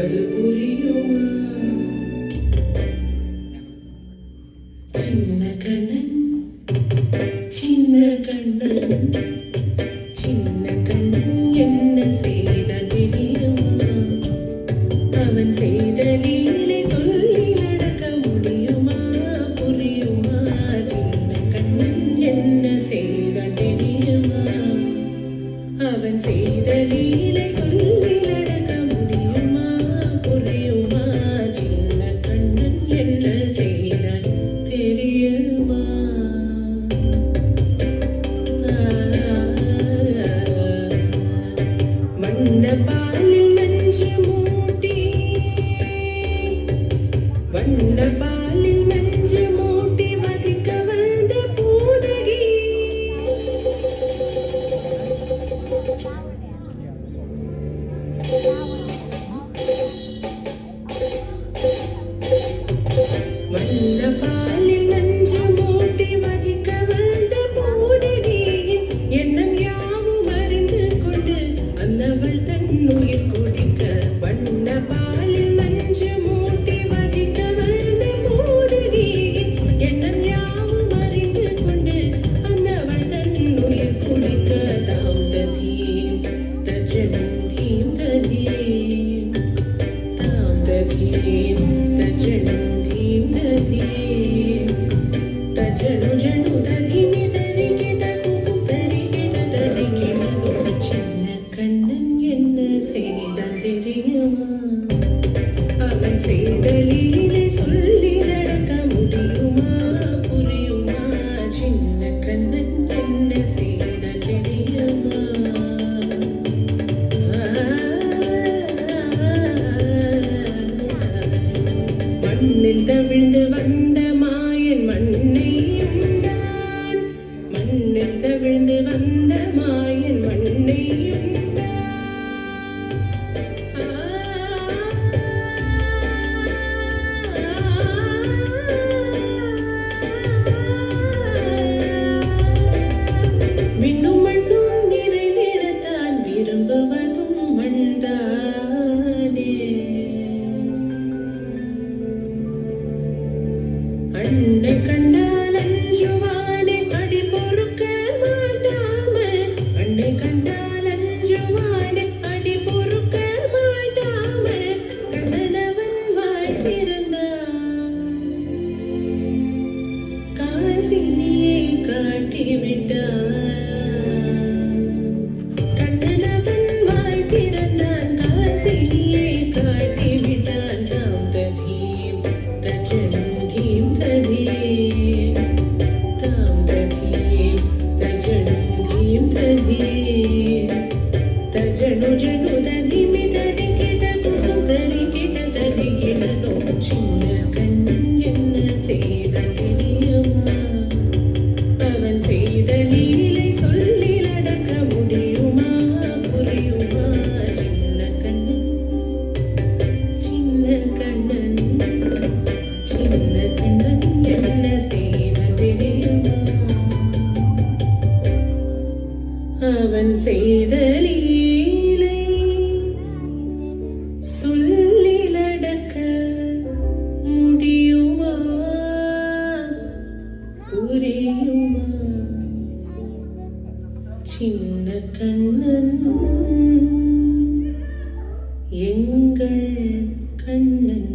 அது புரியுமா? சின்ன கண்ணன் சின்ன கண்ணன் சின்ன கண்ணன் என்ன செய்தான் தெரியுமா? அவன் செய்த லீலை சொல்லி நடக்க முடியுமா? புரியுமா? சின்ன கண்ணன் என்ன செய்தான் தெரியுமா? அவன் செய்த லீலை சொல்லி நடக்க முடியுமா? புரியுமா? சின்ன கண்ணன் என்ன செய்தான் தெரியுமா? வண்ணப்பாலில் நஞ்சு மூட்டி வண்ணப்பாலில் நஞ்சு மூட்டி வதிக்க வந்த பூதகி வண்ணப்பாலில் நஞ்சு மூட்டி வதிக்க வந்த பூதகியின் எண்ணம் யாவும் அறிந்து கொண்டு அந்தவள் தன் உயிர் குடிக்க. வண்ணப்பாலில் நஞ்சு மூட்டி வதிக்க வந்த பூதகியின் எண்ணம் யாவும் அறிந்து கொண்டு அந்தவள் தன் உயிர் குடிக்க. தாம் ததீம் தஜனும் தீம் ததீம் தாம் ததீம் தஜனும் தீம் ததீம் தஜனு ஜனு ததிமி தரிகிட குகும் தரிகிட தரிகிட. சின்ன கண்ணன் என்ன செய்தான் தெரியுமா? அவன் செய்த லீலை சொல்லி நடக்க முடியுமா? புரியுமா? சின்ன கண்ணன் என்ன செய்தான் தெரியுமா? மண்ணில் தவிழ்ந்து வந்த மாயன் மண்ணை உண்டான். மண்ணில் தவிழ்ந்து வந்த மாயன் மண்ணை உண்டான். விண்ணும் மண்ணும் நிறைந்திடத்தான் விரும்புவதும் மண்தானே. அன்னை கண்டால் அஞ்சுவானே அடி பொறுக்க மாட்டாமல். அன்னை கண்டால் அஞ்சுவானே அடி பொறுக்க மாட்டாமல். கண்ணனவன் வாய் திறந்தான். காசினியை காட்டிவிட்டான். கண்ணனவன் வாய் திறந்தான். காசினியை காட்டிவிட்டான். தாம் ததீம் தஜனு தீம் ததீம் தாம் ததீம் தஜனு தீம் ததீம் தஜனு ஜனு ததிமி தரிகிட குகும் தரிகிட தரிகிட. சின்ன கண்ணன் என்ன செய்தான் தெரியுமா? அவன் செய்த லீலை சொல்லி நடக்க முடியுமா? புரியுமா? சின்ன கண்ணன் சின்ன கண்ணன் சின்ன கண்ணன் என்ன செய்தான் தெரியுமா? அவன் செய்த லீலை சொல்லி நடக்க முடியுமா? புரியுமா? சின்ன கண்ணன் எங்கள் கண்ணன்.